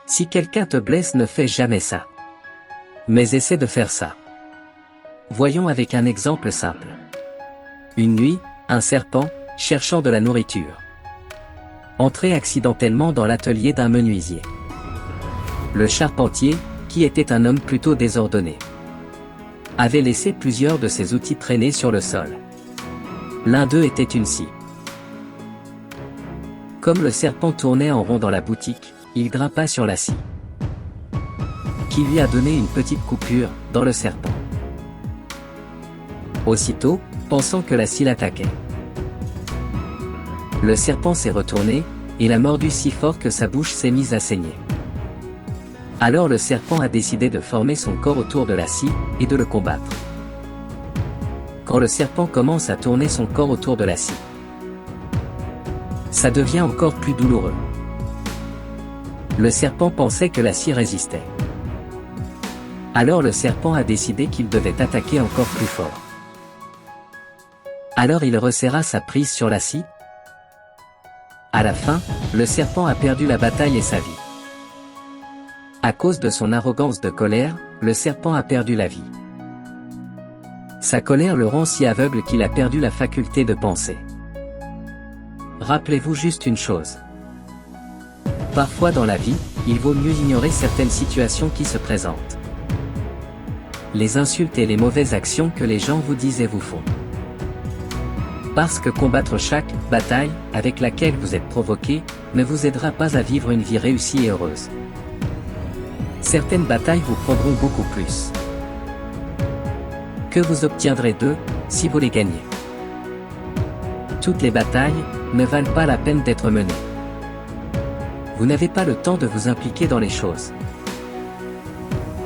Si quelqu'un te blesse, ne fais jamais ça. Mais essaie de faire ça. Voyons avec un exemple simple. Une nuit, un serpent, cherchant de la nourriture, entrait accidentellement dans l'atelier d'un menuisier. Le charpentier, qui était un homme plutôt désordonné, avait laissé plusieurs de ses outils traîner sur le sol. L'un d'eux était une scie. Comme le serpent tournait en rond dans la boutique, il grimpa sur la scie, qui lui a donné une petite coupure dans le serpent. Aussitôt, pensant que la scie l'attaquait, le serpent s'est retourné, et l'a mordu si fort que sa bouche s'est mise à saigner. Alors le serpent a décidé de former son corps autour de la scie, et de le combattre. Quand le serpent commence à tourner son corps autour de la scie, ça devient encore plus douloureux. Le serpent pensait que la scie résistait. Alors le serpent a décidé qu'il devait attaquer encore plus fort. Alors il resserra sa prise sur la scie. À la fin, le serpent a perdu la bataille et sa vie. À cause de son arrogance de colère, le serpent a perdu la vie. Sa colère le rend si aveugle qu'il a perdu la faculté de penser. Rappelez-vous juste une chose. Parfois dans la vie, il vaut mieux ignorer certaines situations qui se présentent. Les insultes et les mauvaises actions que les gens vous disent et vous font. Parce que combattre chaque bataille avec laquelle vous êtes provoqué ne vous aidera pas à vivre une vie réussie et heureuse. Certaines batailles vous prendront beaucoup plus que vous obtiendrez d'eux si vous les gagnez. Toutes les batailles ne valent pas la peine d'être menées. Vous n'avez pas le temps de vous impliquer dans les choses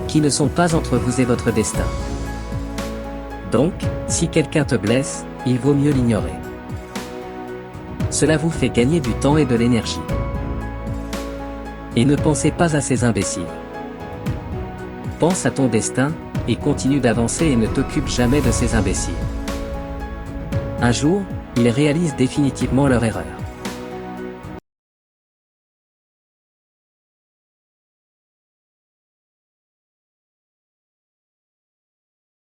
qui ne sont pas entre vous et votre destin. Donc, si quelqu'un te blesse, il vaut mieux l'ignorer. Cela vous fait gagner du temps et de l'énergie. Et ne pensez pas à ces imbéciles. Pense à ton destin, et continue d'avancer et ne t'occupe jamais de ces imbéciles. Un jour, ils réalisent définitivement leur erreur.